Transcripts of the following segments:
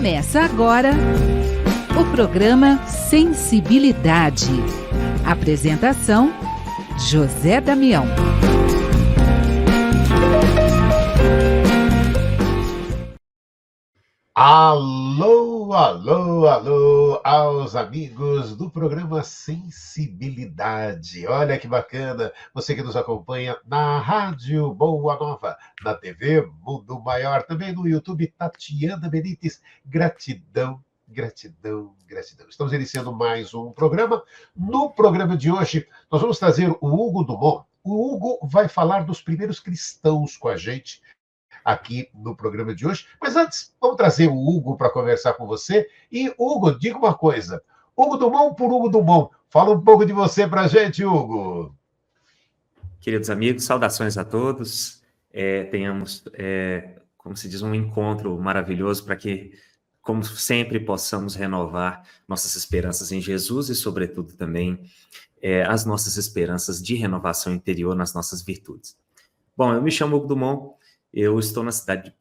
Começa agora o programa Sensibilidade. Apresentação: José Damião. Alô, alô, alô aos amigos do programa Sensibilidade. Olha que bacana, você que nos acompanha na Rádio Boa Nova, na TV Mundo Maior, também no YouTube Tatiana Benítez. Gratidão, gratidão, gratidão. Estamos iniciando mais um programa. No programa de hoje, nós vamos trazer o Hugo Dumont. O Hugo vai falar dos primeiros cristãos com a gente aqui no programa de hoje. Mas antes, vamos trazer o Hugo para conversar com você. E, Hugo, diga uma coisa. Hugo Dumont por Hugo Dumont. Fala um pouco de você para a gente, Hugo. Queridos amigos, saudações a todos. Tenhamos, como se diz, um encontro maravilhoso para que, como sempre, possamos renovar nossas esperanças em Jesus e, sobretudo, também as nossas esperanças de renovação interior nas nossas virtudes. Bom, eu me chamo Hugo Dumont. Eu estou na cidade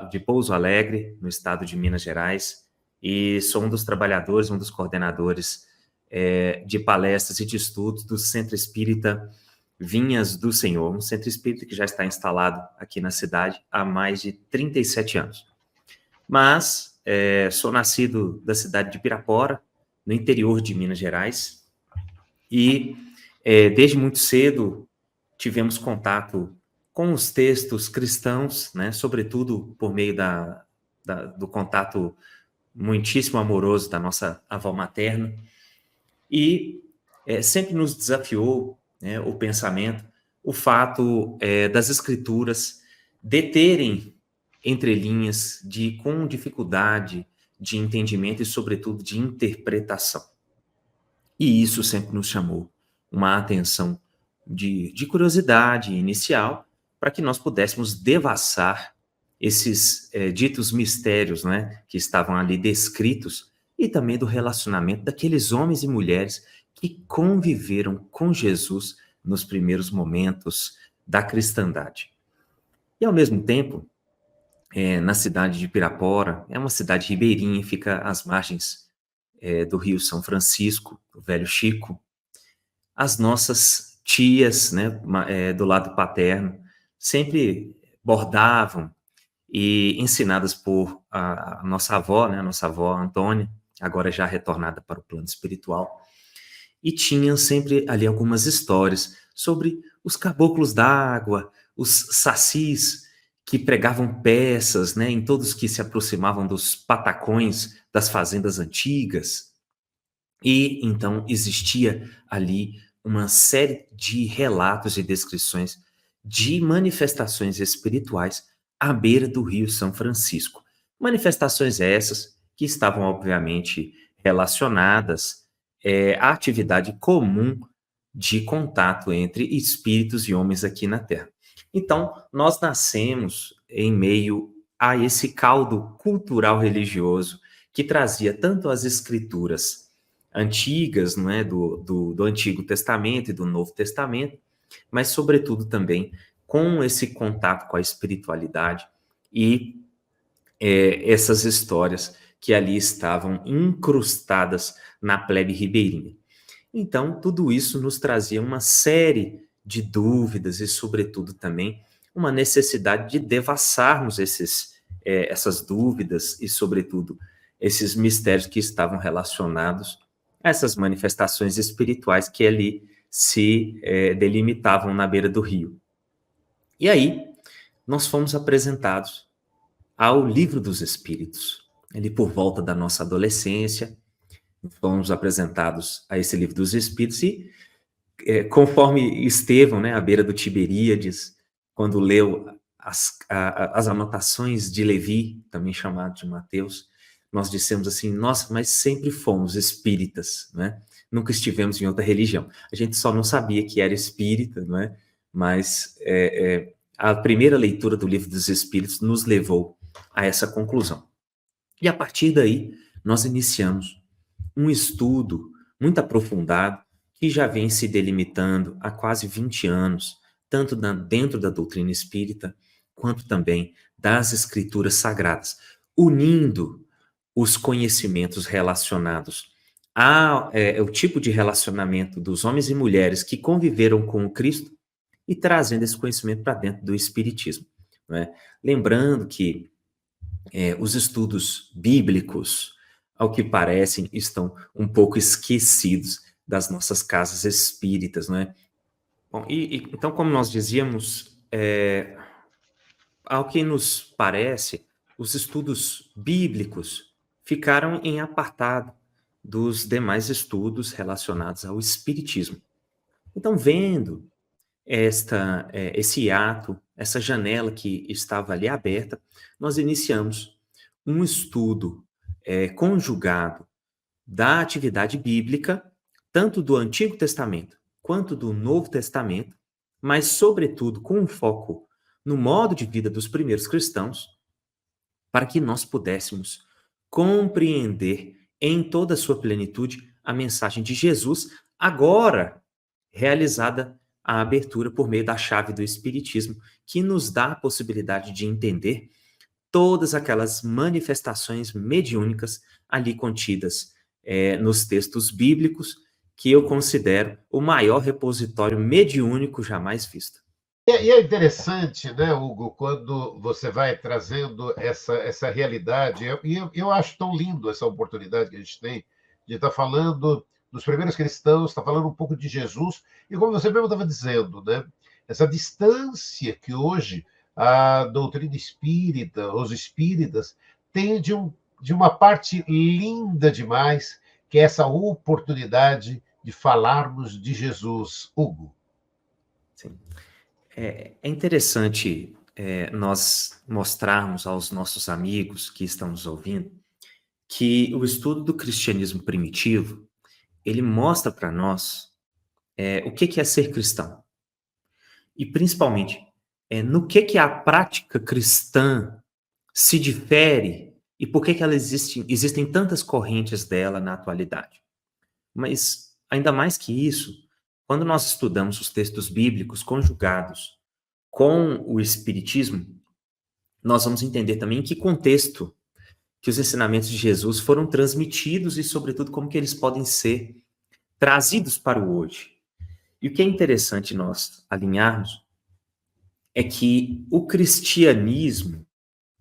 de Pouso Alegre, no estado de Minas Gerais, e sou um dos trabalhadores, um dos coordenadores de palestras e de estudos do Centro Espírita Vinhas do Senhor, um centro espírita que já está instalado aqui na cidade há mais de 37 anos. Mas sou nascido da cidade de Pirapora, no interior de Minas Gerais, e desde muito cedo tivemos contato com os textos cristãos, né, sobretudo por meio do contato muitíssimo amoroso da nossa avó materna, e sempre nos desafiou, né, o pensamento, o fato das escrituras deterem entrelinhas com dificuldade de entendimento e, sobretudo, de interpretação. E isso sempre nos chamou uma atenção de curiosidade inicial, para que nós pudéssemos devassar esses ditos mistérios, né, que estavam ali descritos, e também do relacionamento daqueles homens e mulheres que conviveram com Jesus nos primeiros momentos da cristandade. E, ao mesmo tempo, na cidade de Pirapora, é uma cidade ribeirinha, fica às margens do Rio São Francisco, do Velho Chico. As nossas tias, né, do lado paterno, sempre bordavam, e ensinadas por a nossa avó, né, a nossa avó Antônia, agora já retornada para o plano espiritual, e tinham sempre ali algumas histórias sobre os caboclos d'água, os sacis que pregavam peças, né, em todos que se aproximavam dos patacões das fazendas antigas. E então existia ali uma série de relatos e descrições de manifestações espirituais à beira do Rio São Francisco. Manifestações essas que estavam, obviamente, relacionadas à atividade comum de contato entre espíritos e homens aqui na Terra. Então, nós nascemos em meio a esse caldo cultural religioso que trazia tanto as escrituras antigas, não é, do Antigo Testamento e do Novo Testamento, mas, sobretudo, também com esse contato com a espiritualidade e essas histórias que ali estavam incrustadas na plebe ribeirinha. Então, tudo isso nos trazia uma série de dúvidas e, sobretudo, também uma necessidade de devassarmos essas dúvidas e, sobretudo, esses mistérios que estavam relacionados a essas manifestações espirituais que ali se delimitavam na beira do rio. E aí, nós fomos apresentados ao Livro dos Espíritos. Ali por volta da nossa adolescência, fomos apresentados a esse Livro dos Espíritos e, conforme Estevão, né, à beira do Tiberíades, quando leu as anotações de Levi, também chamado de Mateus, nós dissemos assim: nossa, mas sempre fomos espíritas, né? Nunca estivemos em outra religião. A gente só não sabia que era espírita, não é? Mas a primeira leitura do Livro dos Espíritos nos levou a essa conclusão. E a partir daí, nós iniciamos um estudo muito aprofundado que já vem se delimitando há quase 20 anos, tanto dentro da doutrina espírita, quanto também das escrituras sagradas, unindo os conhecimentos relacionados ao tipo de relacionamento dos homens e mulheres que conviveram com o Cristo e trazendo esse conhecimento para dentro do Espiritismo, não é? Lembrando que os estudos bíblicos, ao que parecem, estão um pouco esquecidos das nossas casas espíritas, não é? Bom, então, como nós dizíamos, ao que nos parece, os estudos bíblicos ficaram em apartado dos demais estudos relacionados ao Espiritismo. Então, vendo esse ato, essa janela que estava ali aberta, nós iniciamos um estudo conjugado da atividade bíblica, tanto do Antigo Testamento quanto do Novo Testamento, mas, sobretudo, com um foco no modo de vida dos primeiros cristãos, para que nós pudéssemos compreender em toda a sua plenitude a mensagem de Jesus, agora realizada a abertura por meio da chave do Espiritismo, que nos dá a possibilidade de entender todas aquelas manifestações mediúnicas ali contidas nos textos bíblicos, que eu considero o maior repositório mediúnico jamais visto. E é interessante, né, Hugo, quando você vai trazendo essa realidade, eu acho tão lindo essa oportunidade que a gente tem de estar falando dos primeiros cristãos, estar falando um pouco de Jesus, e como você mesmo estava dizendo, né, essa distância que hoje a doutrina espírita, os espíritas, têm de uma parte linda demais, que é essa oportunidade de falarmos de Jesus, Hugo. Sim. É interessante nós mostrarmos aos nossos amigos que estão nos ouvindo que o estudo do cristianismo primitivo, ele mostra para nós o que é ser cristão. E, principalmente, no que a prática cristã se difere e por que ela existem tantas correntes dela na atualidade. Mas, ainda mais que isso, quando nós estudamos os textos bíblicos conjugados com o Espiritismo, nós vamos entender também em que contexto que os ensinamentos de Jesus foram transmitidos e, sobretudo, como que eles podem ser trazidos para o hoje. E o que é interessante nós alinharmos é que o cristianismo,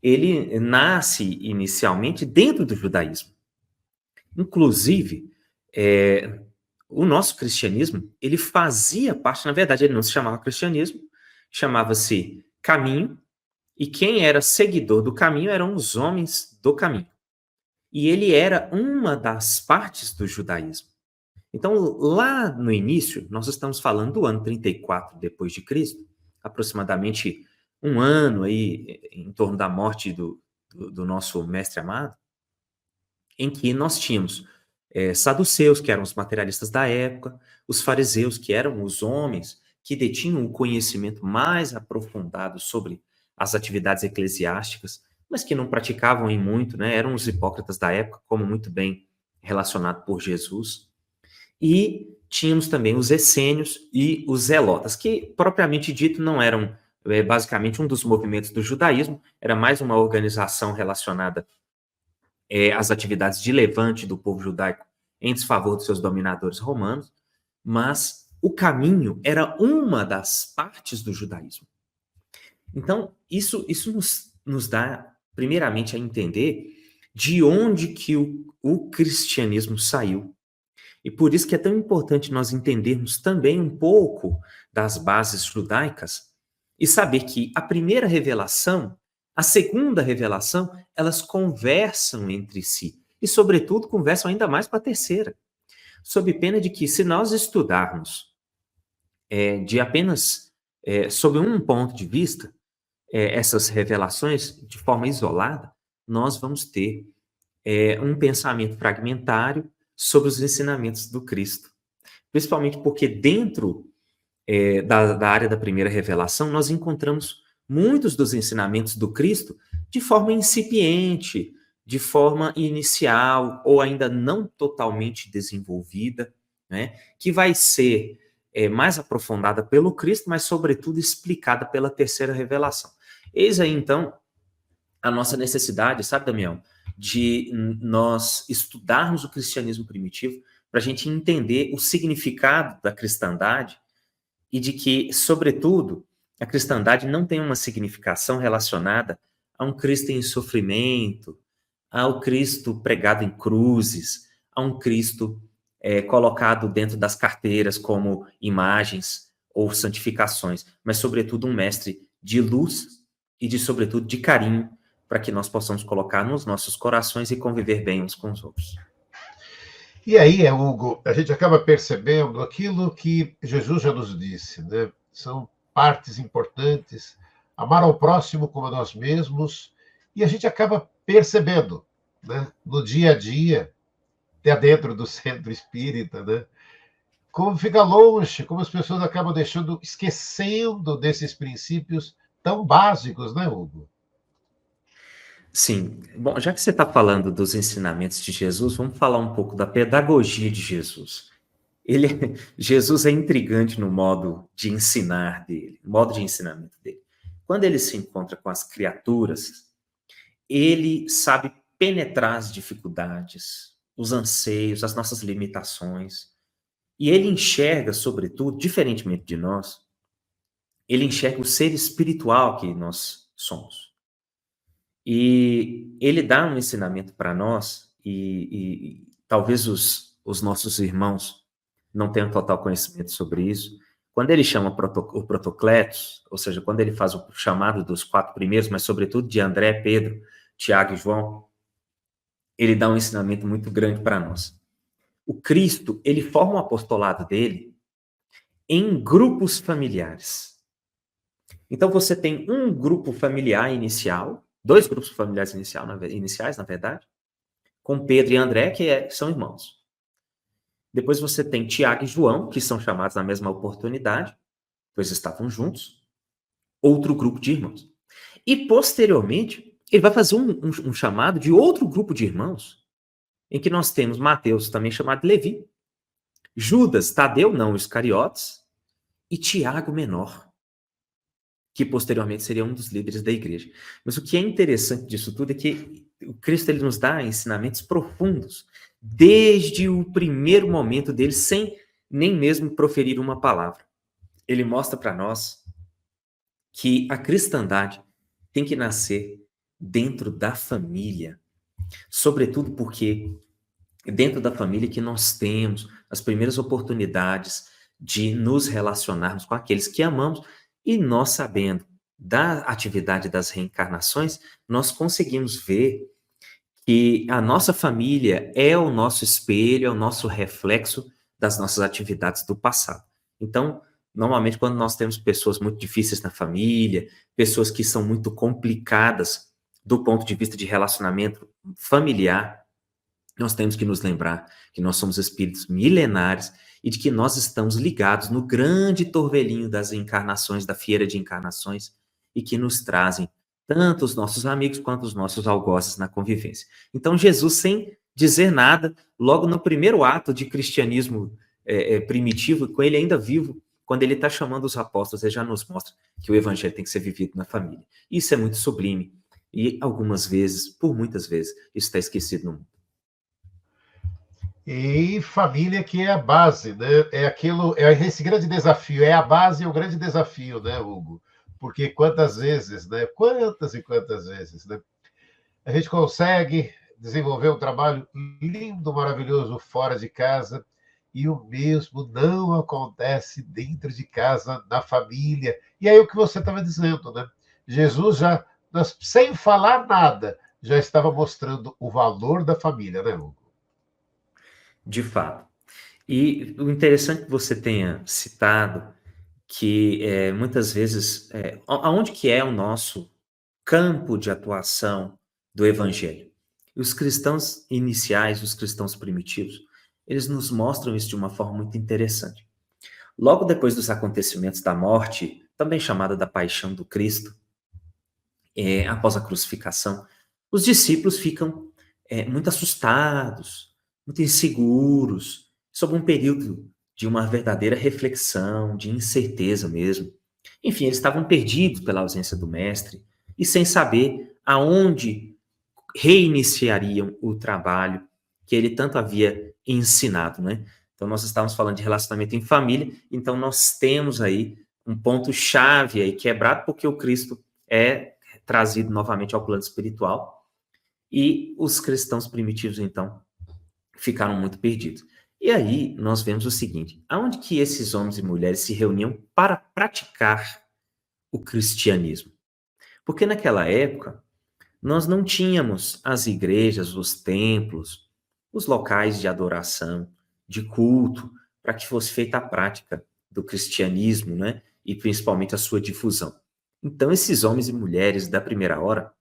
ele nasce inicialmente dentro do judaísmo. Inclusive, o nosso cristianismo, ele fazia parte, na verdade, ele não se chamava cristianismo, chamava-se caminho, e quem era seguidor do caminho eram os homens do caminho. E ele era uma das partes do judaísmo. Então, lá no início, nós estamos falando do ano 34 depois de Cristo, aproximadamente um ano aí, em torno da morte do nosso mestre amado, em que nós tínhamos saduceus, que eram os materialistas da época, os fariseus, que eram os homens que detinham o conhecimento mais aprofundado sobre as atividades eclesiásticas, mas que não praticavam em muito, né? Eram os hipócritas da época, como muito bem relacionado por Jesus. E tínhamos também os essênios e os zelotas, que, propriamente dito, não eram basicamente um dos movimentos do judaísmo, era mais uma organização relacionada às atividades de levante do povo judaico em desfavor dos seus dominadores romanos, mas o caminho era uma das partes do judaísmo. Então, isso nos dá, primeiramente, a entender de onde que o cristianismo saiu. E por isso que é tão importante nós entendermos também um pouco das bases judaicas e saber que a primeira revelação, a segunda revelação, elas conversam entre si. E, sobretudo, conversam ainda mais com a terceira. Sob pena de que, se nós estudarmos de apenas sob um ponto de vista, essas revelações de forma isolada, nós vamos ter um pensamento fragmentário sobre os ensinamentos do Cristo. Principalmente porque dentro da área da primeira revelação, nós encontramos muitos dos ensinamentos do Cristo de forma incipiente, de forma inicial, ou ainda não totalmente desenvolvida, né, que vai ser mais aprofundada pelo Cristo, mas, sobretudo, explicada pela terceira revelação. Eis aí, então, a nossa necessidade, sabe, Damião, de nós estudarmos o cristianismo primitivo para a gente entender o significado da cristandade e de que, sobretudo, a cristandade não tem uma significação relacionada a um Cristo em sofrimento, ao Cristo pregado em cruzes, a um Cristo colocado dentro das carteiras como imagens ou santificações, mas, sobretudo, um mestre de luz e, sobretudo, de carinho, para que nós possamos colocar nos nossos corações e conviver bem uns com os outros. E aí, Hugo, a gente acaba percebendo aquilo que Jesus já nos disse, né? São partes importantes, amar ao próximo como a nós mesmos, e a gente acaba percebendo, né, no dia a dia, até dentro do centro espírita, né, como fica longe, como as pessoas acabam esquecendo desses princípios tão básicos, né, Hugo? Sim. Bom, já que você está falando dos ensinamentos de Jesus, vamos falar um pouco da pedagogia de Jesus. Jesus é intrigante no modo de ensinar dele, no modo de ensinamento dele. Quando ele se encontra com as criaturas, ele sabe penetrar as dificuldades, os anseios, as nossas limitações. E ele enxerga, sobretudo, diferentemente de nós, ele enxerga o ser espiritual que nós somos. E ele dá um ensinamento para nós, e talvez os nossos irmãos não tenham total conhecimento sobre isso. Quando ele chama o protocletos, ou seja, quando ele faz o chamado dos 4 primeiros, mas sobretudo de André, Pedro, Tiago e João, ele dá um ensinamento muito grande para nós. O Cristo, ele forma o apostolado dele em grupos familiares. Então você tem um grupo familiar inicial, 2 grupos familiares iniciais, na verdade, com Pedro e André, que são irmãos. Depois você tem Tiago e João, que são chamados na mesma oportunidade, pois estavam juntos, outro grupo de irmãos. E, posteriormente, ele vai fazer um chamado de outro grupo de irmãos, em que nós temos Mateus, também chamado de Levi, Judas, Tadeu, não Iscariotes, e Tiago Menor, que posteriormente seria um dos líderes da igreja. Mas o que é interessante disso tudo é que o Cristo ele nos dá ensinamentos profundos, desde o primeiro momento dele, sem nem mesmo proferir uma palavra. Ele mostra para nós que a cristandade tem que nascer dentro da família, sobretudo porque é dentro da família que nós temos as primeiras oportunidades de nos relacionarmos com aqueles que amamos, e nós, sabendo da atividade das reencarnações, nós conseguimos ver que a nossa família é o nosso espelho, é o nosso reflexo das nossas atividades do passado. Então, normalmente, quando nós temos pessoas muito difíceis na família, pessoas que são muito complicadas do ponto de vista de relacionamento familiar, nós temos que nos lembrar que nós somos espíritos milenares e de que nós estamos ligados no grande torvelinho das encarnações, da fieira de encarnações, e que nos trazem tanto os nossos amigos quanto os nossos algozes na convivência. Então, Jesus, sem dizer nada, logo no primeiro ato de cristianismo primitivo, com ele ainda vivo, quando ele está chamando os apóstolos, ele já nos mostra que o evangelho tem que ser vivido na família. Isso é muito sublime. E algumas vezes, por muitas vezes, isso está esquecido no mundo. E família que é a base, né? É esse grande desafio, é a base, é o grande desafio, né, Hugo? Porque quantas vezes, né? Quantas e quantas vezes, né? A gente consegue desenvolver um trabalho lindo, maravilhoso fora de casa, e o mesmo não acontece dentro de casa, na família. E aí o que você estava dizendo, né? Jesus já, sem falar nada, já estava mostrando o valor da família, né, Hugo? De fato. E o interessante que você tenha citado que muitas vezes, aonde que é o nosso campo de atuação do Evangelho? E os cristãos iniciais, os cristãos primitivos, eles nos mostram isso de uma forma muito interessante. Logo depois dos acontecimentos da morte, também chamada da paixão do Cristo, após a crucificação, os discípulos ficam muito assustados, muito inseguros, sobre um período de uma verdadeira reflexão, de incerteza mesmo. Enfim, eles estavam perdidos pela ausência do mestre e sem saber aonde reiniciariam o trabalho que ele tanto havia ensinado, né? Então, nós estávamos falando de relacionamento em família, então nós temos aí um ponto-chave aí quebrado, porque o Cristo é trazido novamente ao plano espiritual, e os cristãos primitivos, então, ficaram muito perdidos. E aí, nós vemos o seguinte, aonde que esses homens e mulheres se reuniam para praticar o cristianismo? Porque naquela época, nós não tínhamos as igrejas, os templos, os locais de adoração, de culto, para que fosse feita a prática do cristianismo, né? E principalmente a sua difusão. Então, esses homens e mulheres da primeira hora,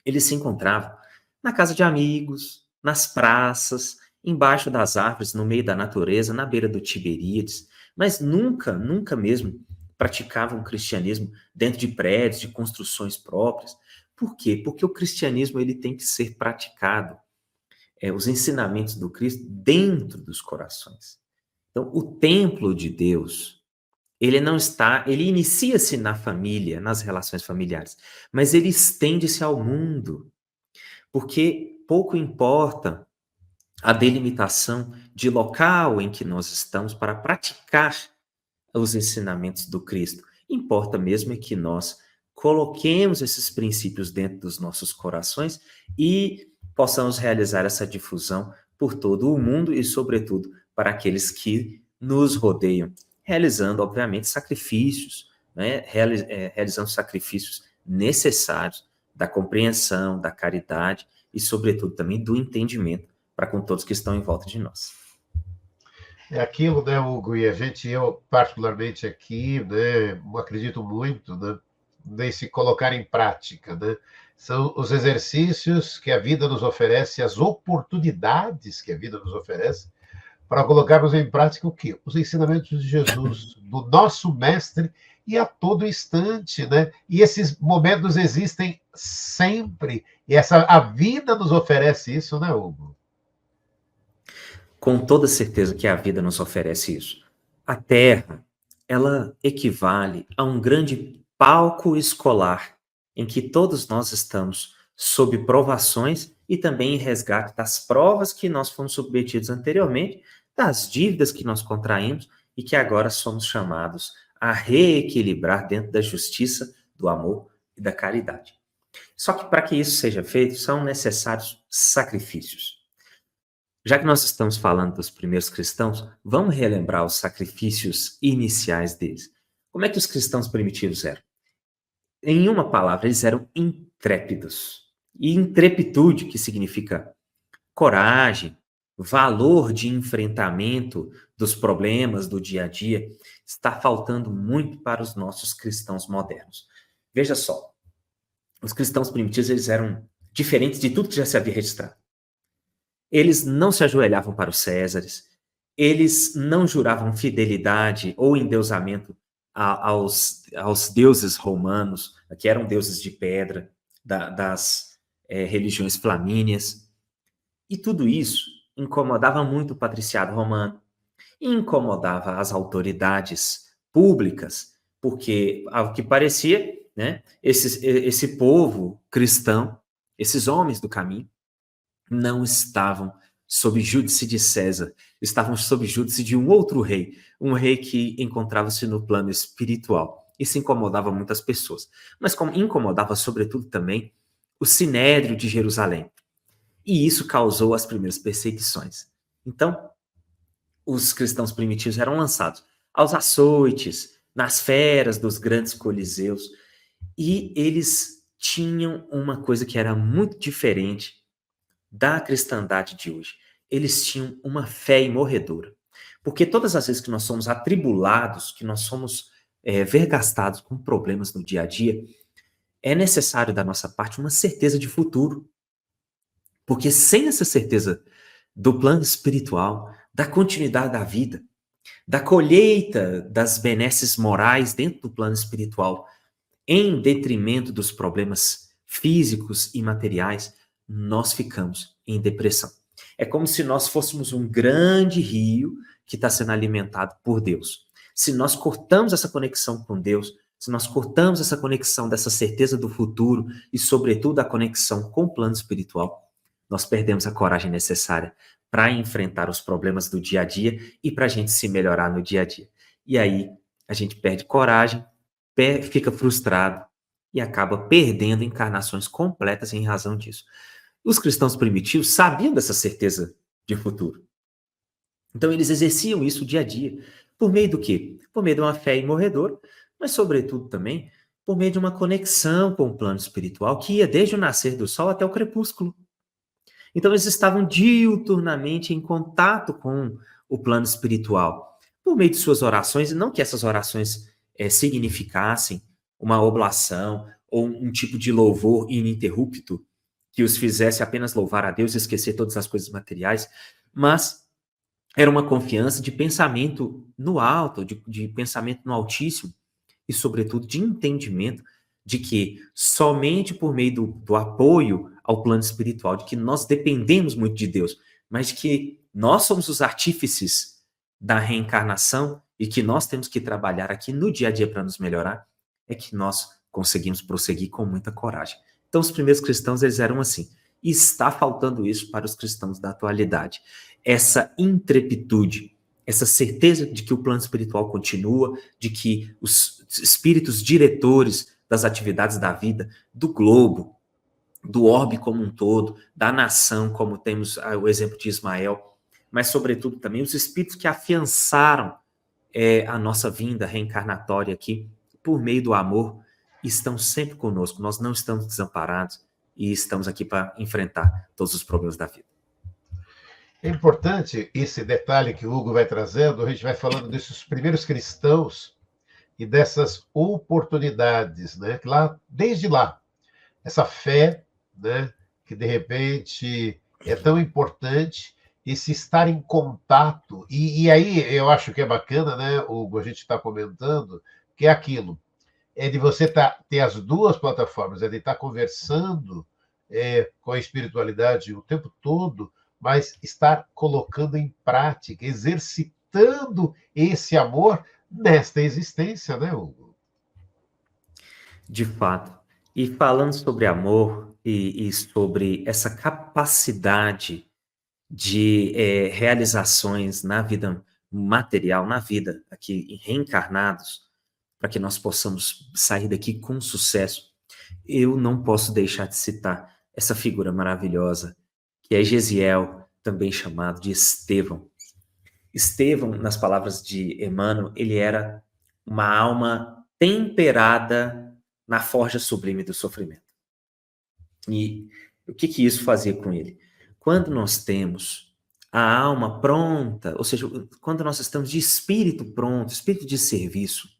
eles se encontravam na casa de amigos, nas praças, embaixo das árvores, no meio da natureza, na beira do Tiberíades, mas nunca mesmo praticavam o cristianismo dentro de prédios, de construções próprias. Por quê? Porque o cristianismo ele tem que ser praticado, os ensinamentos do Cristo, dentro dos corações. Então, o templo de Deus, ele inicia-se na família, nas relações familiares, mas ele estende-se ao mundo, porque pouco importa a delimitação de local em que nós estamos para praticar os ensinamentos do Cristo. Importa mesmo é que nós coloquemos esses princípios dentro dos nossos corações e possamos realizar essa difusão por todo o mundo e, sobretudo, para aqueles que nos rodeiam, realizando, obviamente, sacrifícios, né? Realizando sacrifícios necessários da compreensão, da caridade e, sobretudo, também do entendimento para com todos que estão em volta de nós. É aquilo, né, Hugo? E eu particularmente aqui, né, acredito muito, né, nesse colocar em prática, né? São os exercícios que a vida nos oferece, as oportunidades que a vida nos oferece, para colocarmos em prática o quê? Os ensinamentos de Jesus, do nosso mestre, e a todo instante, né? E esses momentos existem sempre, e a vida nos oferece isso, né, Hugo? Com toda certeza que a vida nos oferece isso. A Terra, ela equivale a um grande palco escolar em que todos nós estamos sob provações e também em resgate das provas que nós fomos submetidos anteriormente, das dívidas que nós contraímos e que agora somos chamados a reequilibrar dentro da justiça, do amor e da caridade. Só que para que isso seja feito, são necessários sacrifícios. Já que nós estamos falando dos primeiros cristãos, vamos relembrar os sacrifícios iniciais deles. Como é que os cristãos primitivos eram? Em uma palavra, eles eram intrépidos. E intrepitude, que significa coragem, valor de enfrentamento dos problemas do dia a dia, está faltando muito para os nossos cristãos modernos. Veja só, os cristãos primitivos eles eram diferentes de tudo que já se havia registrado. Eles não se ajoelhavam para os Césares, eles não juravam fidelidade ou endeusamento aos deuses romanos, que eram deuses de pedra, das religiões flamíneas. E tudo isso incomodava muito o patriciado romano, incomodava as autoridades públicas, porque, ao que parecia, né, esse povo cristão, esses homens do caminho, não estavam sob júdice de César, estavam sob júdice de um outro rei, um rei que encontrava-se no plano espiritual. Isso incomodava muitas pessoas, mas incomodava sobretudo também o Sinédrio de Jerusalém. E isso causou as primeiras perseguições. Então, os cristãos primitivos eram lançados aos açoites, nas feras dos grandes coliseus, e eles tinham uma coisa que era muito diferente da cristandade de hoje. Eles tinham uma fé imorredora. Porque todas as vezes que nós somos atribulados, que nós somos vergastados com problemas no dia a dia, é necessário da nossa parte uma certeza de futuro. Porque sem essa certeza do plano espiritual, da continuidade da vida, da colheita das benesses morais dentro do plano espiritual, em detrimento dos problemas físicos e materiais, nós ficamos em depressão. É como se nós fôssemos um grande rio que está sendo alimentado por Deus. Se nós cortamos essa conexão com Deus, se nós cortamos essa conexão dessa certeza do futuro e, sobretudo, a conexão com o plano espiritual, nós perdemos a coragem necessária para enfrentar os problemas do dia a dia e para a gente se melhorar no dia a dia. E aí a gente perde coragem, fica frustrado e acaba perdendo encarnações completas em razão disso. Os cristãos primitivos sabiam dessa certeza de futuro. Então eles exerciam isso dia a dia. Por meio do quê? Por meio de uma fé imorredora, mas sobretudo também por meio de uma conexão com o plano espiritual que ia desde o nascer do sol até o crepúsculo. Então eles estavam diuturnamente em contato com o plano espiritual, por meio de suas orações, e não que essas orações significassem uma oblação ou um tipo de louvor ininterrupto que os fizesse apenas louvar a Deus e esquecer todas as coisas materiais, mas era uma confiança de pensamento no alto, de pensamento no Altíssimo, e sobretudo de entendimento de que somente por meio do apoio ao plano espiritual, de que nós dependemos muito de Deus, mas de que nós somos os artífices da reencarnação e que nós temos que trabalhar aqui no dia a dia para nos melhorar, é que nós conseguimos prosseguir com muita coragem. Então, os primeiros cristãos, eles eram assim. E está faltando isso para os cristãos da atualidade. Essa intrepitude, essa certeza de que o plano espiritual continua, de que os espíritos diretores das atividades da vida, do globo, do orbe como um todo, da nação, como temos o exemplo de Ismael, mas, sobretudo, também os espíritos que afiançaram a nossa vinda reencarnatória aqui, por meio do amor, estão sempre conosco. Nós não estamos desamparados e estamos aqui para enfrentar todos os problemas da vida. É importante esse detalhe que o Hugo vai trazendo, a gente vai falando desses primeiros cristãos e dessas oportunidades, né? Desde lá, essa fé, né? Que de repente é tão importante, esse estar em contato, e aí eu acho que é bacana, né, Hugo, a gente está comentando, que é aquilo, é de você ter as duas plataformas, é de estar conversando com a espiritualidade o tempo todo, mas estar colocando em prática, exercitando esse amor nesta existência, né, Hugo? De fato. E falando sobre amor e sobre essa capacidade de realizações na vida material, na vida aqui reencarnados, para que nós possamos sair daqui com sucesso, eu não posso deixar de citar essa figura maravilhosa, que é Gesiel, também chamado de Estevão. Estevão, nas palavras de Emmanuel, ele era uma alma temperada na forja sublime do sofrimento. E o que isso fazia com ele? Quando nós temos a alma pronta, ou seja, quando nós estamos de espírito pronto, espírito de serviço,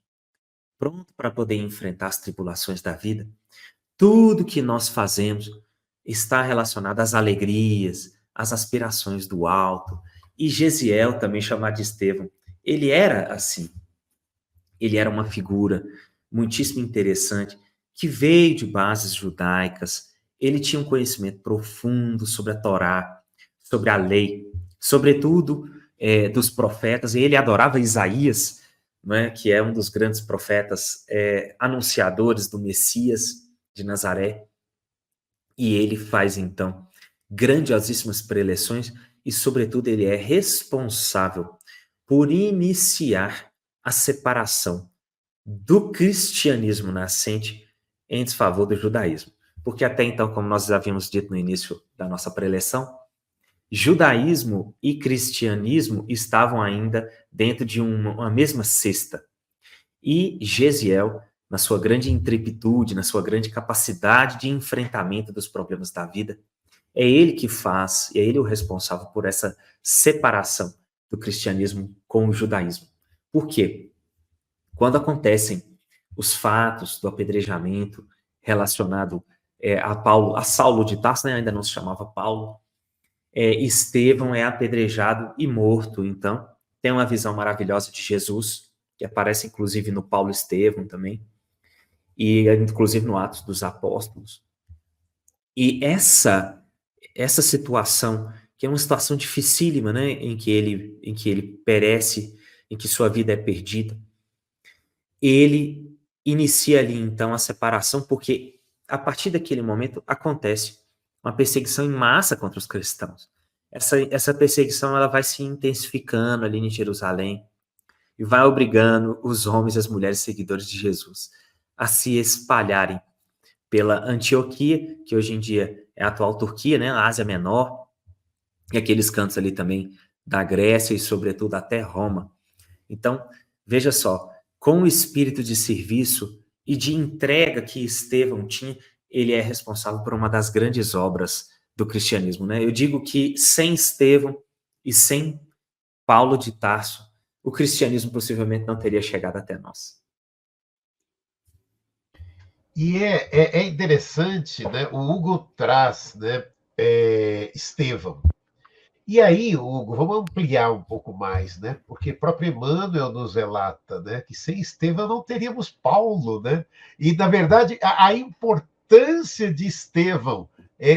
pronto para poder enfrentar as tribulações da vida, tudo que nós fazemos está relacionado às alegrias, às aspirações do alto. E Gesiel, também chamado de Estevão, ele era assim. Ele era uma figura muitíssimo interessante, que veio de bases judaicas. Ele tinha um conhecimento profundo sobre a Torá, sobre a lei, sobretudo dos profetas. E ele adorava Isaías, né, que é um dos grandes profetas anunciadores do Messias de Nazaré. E ele faz, então, grandiosíssimas preleções e, sobretudo, ele é responsável por iniciar a separação do cristianismo nascente em desfavor do judaísmo. Porque até então, como nós já havíamos dito no início da nossa preleção, judaísmo e cristianismo estavam ainda dentro de uma mesma cesta. E Gesiel, na sua grande intrepitude, na sua grande capacidade de enfrentamento dos problemas da vida, é ele que faz, é ele o responsável por essa separação do cristianismo com o judaísmo. Por quê? Quando acontecem os fatos do apedrejamento relacionado a Saulo de Tarso, né, ainda não se chamava Paulo, Estevão é apedrejado e morto. Então, tem uma visão maravilhosa de Jesus, que aparece inclusive no Paulo Estevão também, e inclusive no Atos dos Apóstolos. E essa situação, que é uma situação dificílima, né, em que ele perece, em que sua vida é perdida, ele inicia ali, então, a separação, porque a partir daquele momento acontece uma perseguição em massa contra os cristãos. Essa perseguição ela vai se intensificando ali em Jerusalém e vai obrigando os homens e as mulheres seguidores de Jesus a se espalharem pela Antioquia, que hoje em dia é a atual Turquia, né, a Ásia Menor, e aqueles cantos ali também da Grécia e, sobretudo, até Roma. Então, veja só, com o espírito de serviço e de entrega que Estevão tinha, ele é responsável por uma das grandes obras do cristianismo, né? Eu digo que sem Estevão e sem Paulo de Tarso, o cristianismo possivelmente não teria chegado até nós. E é interessante, né? O Hugo traz, né, Estevão. E aí, Hugo, vamos ampliar um pouco mais, né? Porque próprio Emmanuel nos relata, né, que sem Estevão não teríamos Paulo, né? E, na verdade, a importância de Estevão,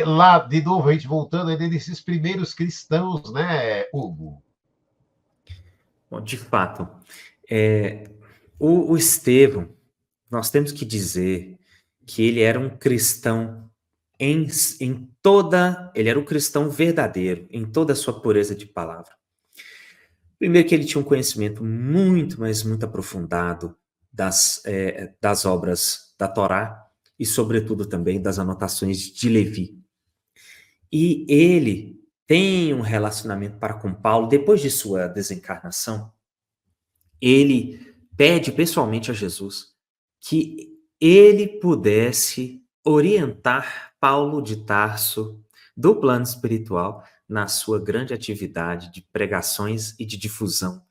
lá, de novo, a gente voltando ainda nesses primeiros cristãos, né, Hugo? Bom, de fato, o Estevão, nós temos que dizer que ele era um cristão ele era um cristão verdadeiro, em toda a sua pureza de palavra. Primeiro que ele tinha um conhecimento muito, mas muito aprofundado das obras da Torá e, sobretudo, também das anotações de Levi. E ele tem um relacionamento para com Paulo, depois de sua desencarnação, ele pede pessoalmente a Jesus que ele pudesse orientar Paulo de Tarso do plano espiritual na sua grande atividade de pregações e de difusão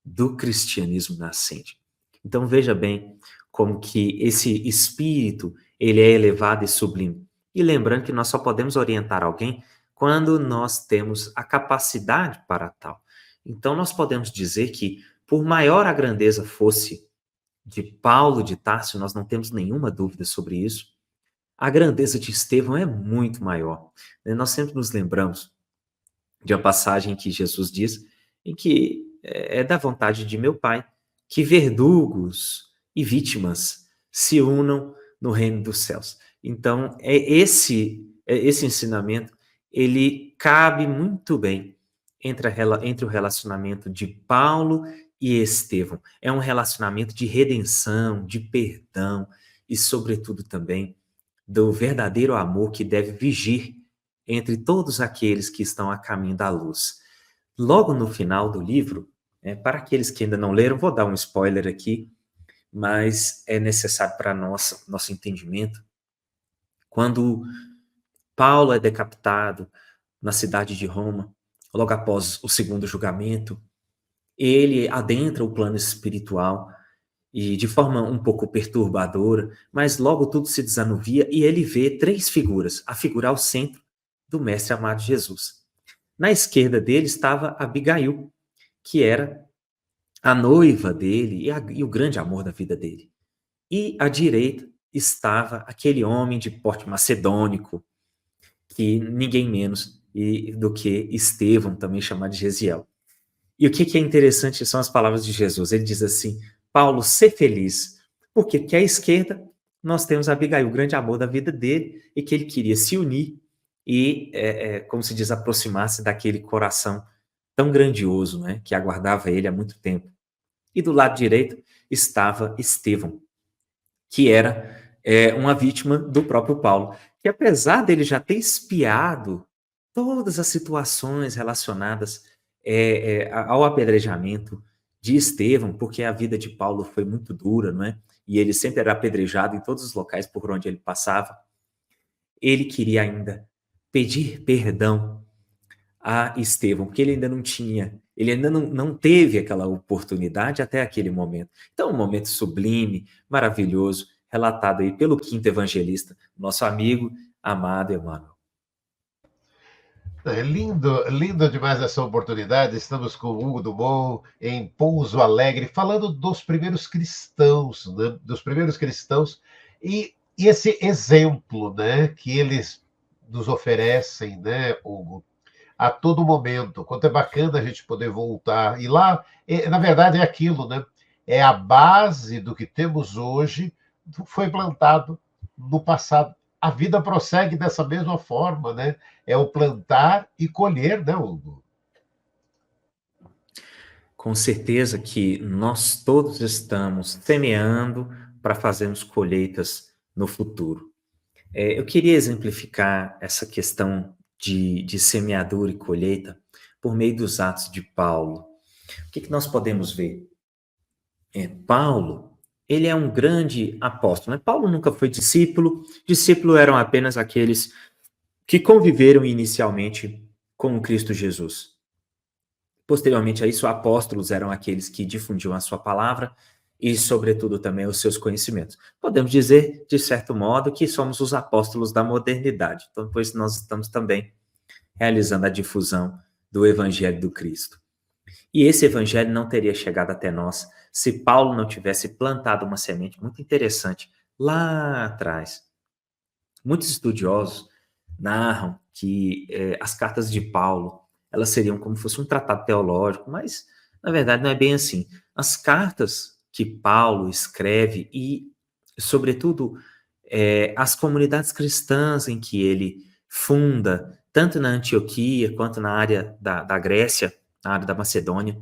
do cristianismo nascente. Então veja bem como que esse espírito ele é elevado e sublime. E lembrando que nós só podemos orientar alguém quando nós temos a capacidade para tal. Então nós podemos dizer que, por maior a grandeza fosse de Paulo de Tarso, nós não temos nenhuma dúvida sobre isso, a grandeza de Estevão é muito maior. Nós sempre nos lembramos de uma passagem que Jesus diz, em que é da vontade de meu Pai que verdugos e vítimas se unam no reino dos céus. Então, esse ensinamento, ele cabe muito bem entre o relacionamento de Paulo e Estevão. É um relacionamento de redenção, de perdão e, sobretudo, também do verdadeiro amor que deve vigir entre todos aqueles que estão a caminho da luz. Logo no final do livro, para aqueles que ainda não leram, vou dar um spoiler aqui, mas é necessário para nosso entendimento. Quando Paulo é decapitado na cidade de Roma, logo após o segundo julgamento, ele adentra o plano espiritual e de forma um pouco perturbadora, mas logo tudo se desanuvia e ele vê três figuras, a figura ao centro do mestre amado Jesus. Na esquerda dele estava Abigail, que era a noiva dele e o grande amor da vida dele. E à direita estava aquele homem de porte macedônico, que ninguém menos do que Estevão, também chamado de Gesiel. E o que é interessante são as palavras de Jesus. Ele diz assim: Paulo, ser feliz. Por quê? Porque à esquerda nós temos Abigail, o grande amor da vida dele, e que ele queria se unir e, como se diz, aproximar-se daquele coração tão grandioso, né, que aguardava ele há muito tempo. E do lado direito estava Estevão, que era uma vítima do próprio Paulo, que apesar dele já ter espiado todas as situações relacionadas ao apedrejamento de Estevão, porque a vida de Paulo foi muito dura, não é? E ele sempre era apedrejado em todos os locais por onde ele passava. Ele queria ainda pedir perdão a Estevão, porque ele ainda não tinha, ele ainda não teve aquela oportunidade até aquele momento. Então, um momento sublime, maravilhoso, relatado aí pelo quinto evangelista, nosso amigo, amado Emmanuel. É lindo demais essa oportunidade. Estamos com o Hugo Dumont em Pouso Alegre, falando dos primeiros cristãos, né? Dos primeiros cristãos e esse exemplo, né, que eles nos oferecem, né, Hugo, a todo momento. Quanto é bacana a gente poder voltar. E lá, na verdade, é aquilo, né? É a base do que temos hoje foi plantado no passado. A vida prossegue dessa mesma forma, né? É o plantar e colher, né, Hugo? Com certeza que nós todos estamos semeando para fazermos colheitas no futuro. Eu queria exemplificar essa questão de semeadura e colheita por meio dos Atos de Paulo. O que nós podemos ver? Paulo, ele é um grande apóstolo, né? Paulo nunca foi discípulo, discípulo eram apenas aqueles que conviveram inicialmente com o Cristo Jesus. Posteriormente a isso, apóstolos eram aqueles que difundiam a sua palavra e, sobretudo, também os seus conhecimentos. Podemos dizer, de certo modo, que somos os apóstolos da modernidade. Então, pois nós estamos também realizando a difusão do Evangelho do Cristo. E esse Evangelho não teria chegado até nós se Paulo não tivesse plantado uma semente muito interessante lá atrás. Muitos estudiosos narram que as cartas de Paulo elas seriam como se fosse um tratado teológico, mas na verdade não é bem assim. As cartas que Paulo escreve e, sobretudo, as comunidades cristãs em que ele funda, tanto na Antioquia quanto na área da Grécia, na área da Macedônia,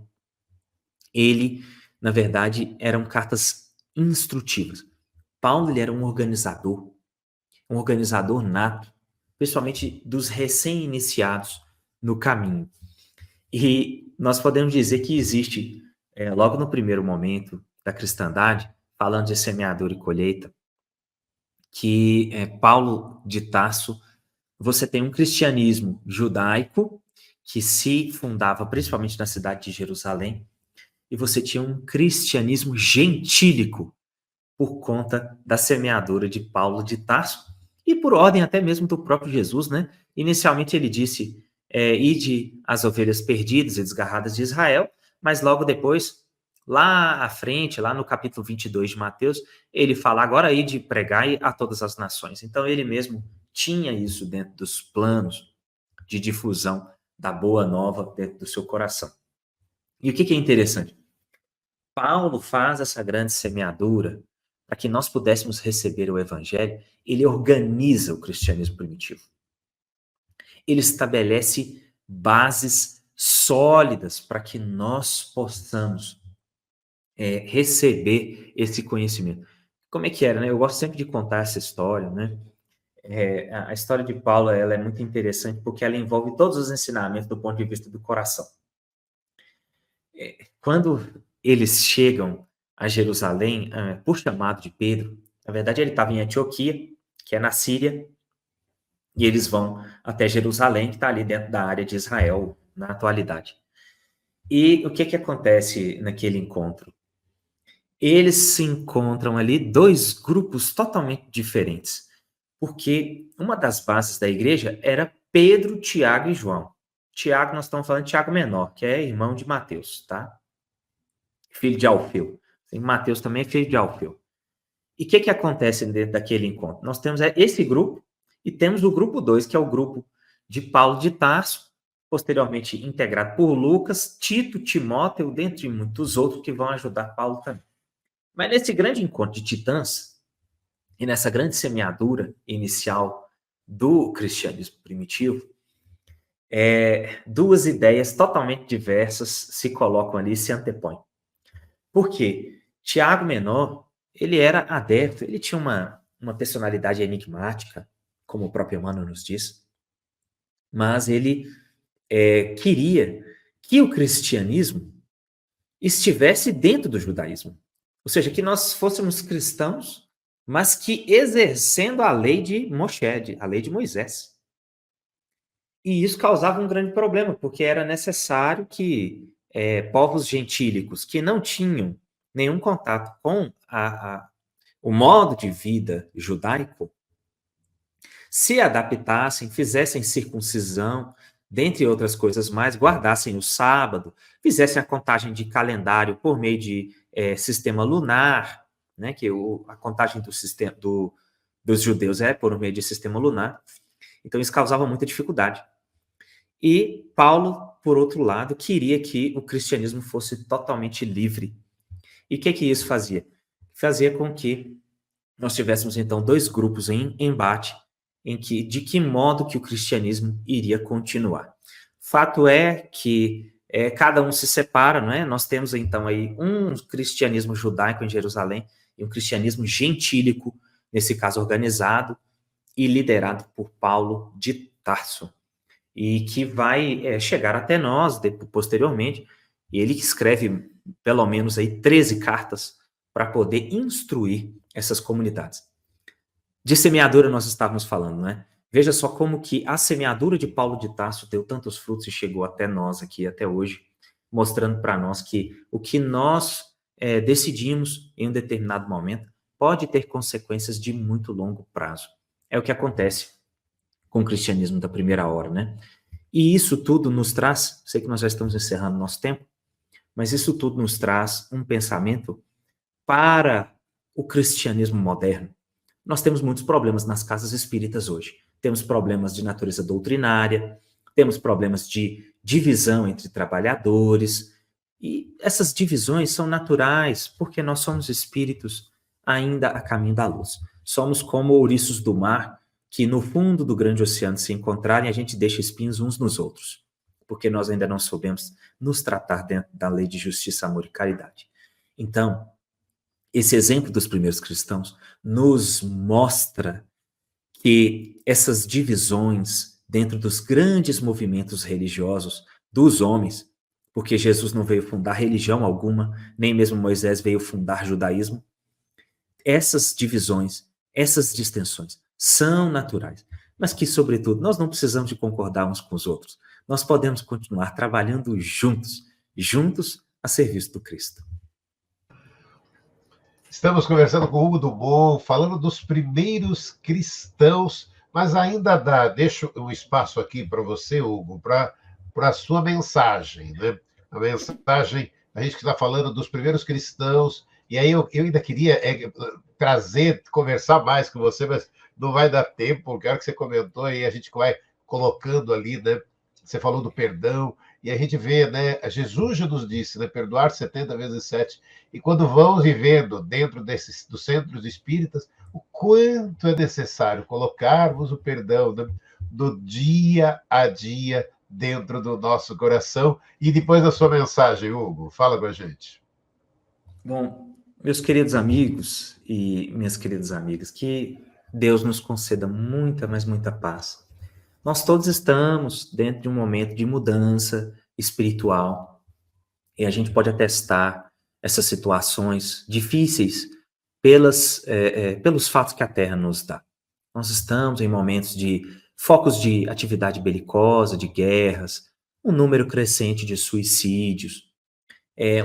ele, na verdade, eram cartas instrutivas. Paulo ele era um organizador nato, principalmente dos recém-iniciados no caminho. E nós podemos dizer que existe, logo no primeiro momento da cristandade, falando de semeadura e colheita, que Paulo de Tarso, você tem um cristianismo judaico que se fundava principalmente na cidade de Jerusalém, e você tinha um cristianismo gentílico por conta da semeadura de Paulo de Tarso, e por ordem até mesmo do próprio Jesus, né? Inicialmente ele disse, ide as ovelhas perdidas e desgarradas de Israel, mas logo depois, lá à frente, lá no capítulo 22 de Mateus, ele fala, agora ide pregar a todas as nações. Então ele mesmo tinha isso dentro dos planos de difusão da boa nova dentro do seu coração. E o que é interessante? Paulo faz essa grande semeadura para que nós pudéssemos receber o evangelho, ele organiza o cristianismo primitivo. Ele estabelece bases sólidas para que nós possamos receber esse conhecimento. Como é que era, né? Eu gosto sempre de contar essa história, né? A história de Paulo ela é muito interessante porque ela envolve todos os ensinamentos do ponto de vista do coração. Quando eles chegam a Jerusalém, por chamado de Pedro, na verdade ele estava em Antioquia, que é na Síria, e eles vão até Jerusalém, que está ali dentro da área de Israel, na atualidade. E o que acontece naquele encontro? Eles se encontram ali dois grupos totalmente diferentes, porque uma das bases da igreja era Pedro, Tiago e João. Tiago, nós estamos falando de Tiago menor, que é irmão de Mateus, tá? Filho de Alfeu. Mateus também é filho de Alfeu. E o que acontece dentro daquele encontro? Nós temos esse grupo e temos o grupo 2, que é o grupo de Paulo de Tarso, posteriormente integrado por Lucas, Tito, Timóteo, dentre muitos outros que vão ajudar Paulo também. Mas nesse grande encontro de titãs e nessa grande semeadura inicial do cristianismo primitivo, duas ideias totalmente diversas se colocam ali e se antepõem. Por quê? Tiago menor, ele era adepto, ele tinha uma personalidade enigmática, como o próprio Emmanuel nos diz, mas ele queria que o cristianismo estivesse dentro do judaísmo. Ou seja, que nós fôssemos cristãos, mas que exercendo a lei de Moshe, a lei de Moisés. E isso causava um grande problema, porque era necessário que povos gentílicos que não tinham nenhum contato com o modo de vida judaico se adaptassem, fizessem circuncisão, dentre outras coisas mais, guardassem o sábado, fizessem a contagem de calendário por meio de sistema lunar, né, que a contagem dos judeus é por meio de sistema lunar. Então isso causava muita dificuldade. E Paulo, por outro lado, queria que o cristianismo fosse totalmente livre. E o que isso fazia? Fazia com que nós tivéssemos então dois grupos em embate de que modo que o cristianismo iria continuar. Fato é que cada um se separa, não é? Nós temos então aí um cristianismo judaico em Jerusalém e um cristianismo gentílico, nesse caso organizado e liderado por Paulo de Tarso, e que vai chegar até nós posteriormente. E ele escreve pelo menos aí 13 cartas para poder instruir essas comunidades. De semeadura nós estávamos falando, né? Veja só como que a semeadura de Paulo de Tarso deu tantos frutos e chegou até nós aqui, até hoje, mostrando para nós que o que nós decidimos em um determinado momento pode ter consequências de muito longo prazo. É o que acontece com o cristianismo da primeira hora, né? E isso tudo nos traz, sei que nós já estamos encerrando nosso tempo, mas isso tudo nos traz um pensamento para o cristianismo moderno. Nós temos muitos problemas nas casas espíritas hoje. Temos problemas de natureza doutrinária, temos problemas de divisão entre trabalhadores, e essas divisões são naturais, porque nós somos espíritos ainda a caminho da luz. Somos como ouriços do mar, que no fundo do grande oceano se encontrarem, a gente deixa espinhos uns nos outros, porque nós ainda não soubemos nos tratar dentro da lei de justiça, amor e caridade. Então, esse exemplo dos primeiros cristãos nos mostra que essas divisões dentro dos grandes movimentos religiosos dos homens, porque Jesus não veio fundar religião alguma, nem mesmo Moisés veio fundar judaísmo, essas divisões, essas distensões são naturais, mas que, sobretudo, nós não precisamos de concordar uns com os outros. Nós podemos continuar trabalhando juntos a serviço do Cristo. Estamos conversando com o Hugo Dumont, falando dos primeiros cristãos, mas ainda deixo um espaço aqui para você, Hugo, para a sua mensagem, né? A mensagem, a gente que está falando dos primeiros cristãos, e aí eu ainda queria conversar mais com você, mas não vai dar tempo, eu quero que você comentou, e a gente vai colocando ali, né? Você falou do perdão, e a gente vê, né? Jesus já nos disse, né? Perdoar 70 vezes 7. E quando vamos vivendo dentro dos centros espíritas, o quanto é necessário colocarmos o perdão, né, do dia a dia dentro do nosso coração. E depois a sua mensagem, Hugo, fala com a gente. Bom, meus queridos amigos e minhas queridas amigas, que Deus nos conceda muita, mas muita paz. Nós todos estamos dentro de um momento de mudança espiritual, e a gente pode atestar essas situações difíceis pelos fatos que a Terra nos dá. Nós estamos em momentos de focos de atividade belicosa, de guerras, um número crescente de suicídios,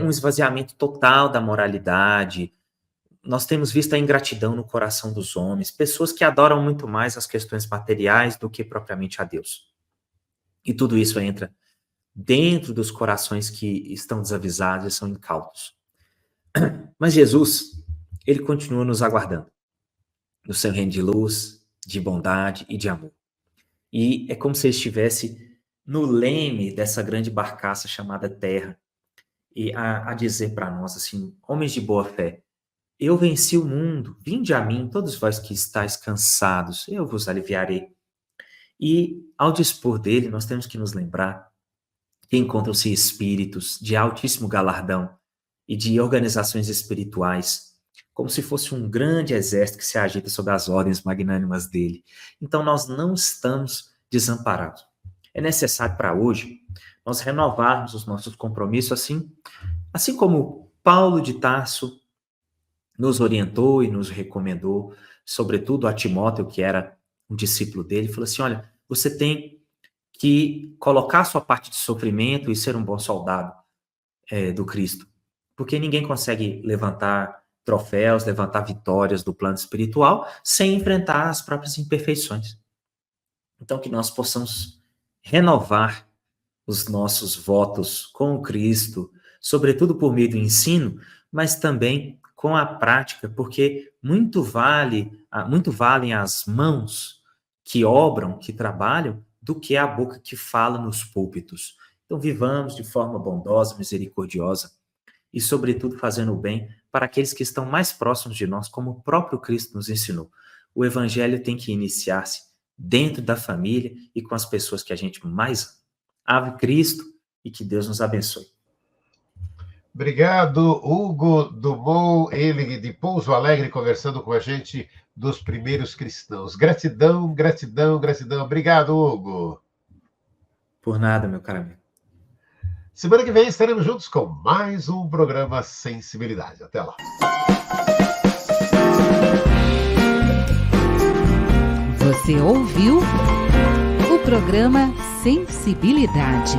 um esvaziamento total da moralidade. Nós temos visto a ingratidão no coração dos homens, pessoas que adoram muito mais as questões materiais do que propriamente a Deus. E tudo isso entra dentro dos corações que estão desavisados e são incautos. Mas Jesus, ele continua nos aguardando no seu reino de luz, de bondade e de amor. E é como se ele estivesse no leme dessa grande barcaça chamada Terra, e a dizer para nós assim: homens de boa fé, eu venci o mundo, vinde a mim, todos vós que estáis cansados, eu vos aliviarei. E ao dispor dele, nós temos que nos lembrar que encontram-se espíritos de altíssimo galardão e de organizações espirituais, como se fosse um grande exército que se agita sob as ordens magnânimas dele. Então nós não estamos desamparados. É necessário para hoje nós renovarmos os nossos compromissos, assim como Paulo de Tarso nos orientou e nos recomendou, sobretudo a Timóteo, que era um discípulo dele, falou assim: olha, você tem que colocar a sua parte de sofrimento e ser um bom soldado do Cristo, porque ninguém consegue levantar troféus, levantar vitórias do plano espiritual sem enfrentar as próprias imperfeições. Então que nós possamos renovar os nossos votos com o Cristo, sobretudo por meio do ensino, mas também com a prática, porque muito valem as mãos que obram, que trabalham, do que a boca que fala nos púlpitos. Então vivamos de forma bondosa, misericordiosa e, sobretudo, fazendo o bem para aqueles que estão mais próximos de nós, como o próprio Cristo nos ensinou. O evangelho tem que iniciar-se dentro da família e com as pessoas que a gente mais ama. Ave Cristo e que Deus nos abençoe. Obrigado, Hugo Dumont, ele de Pouso Alegre, conversando com a gente dos primeiros cristãos. Gratidão, gratidão, gratidão. Obrigado, Hugo. Por nada, meu caro amigo. Semana que vem estaremos juntos com mais um programa Sensibilidade. Até lá. Você ouviu o programa Sensibilidade.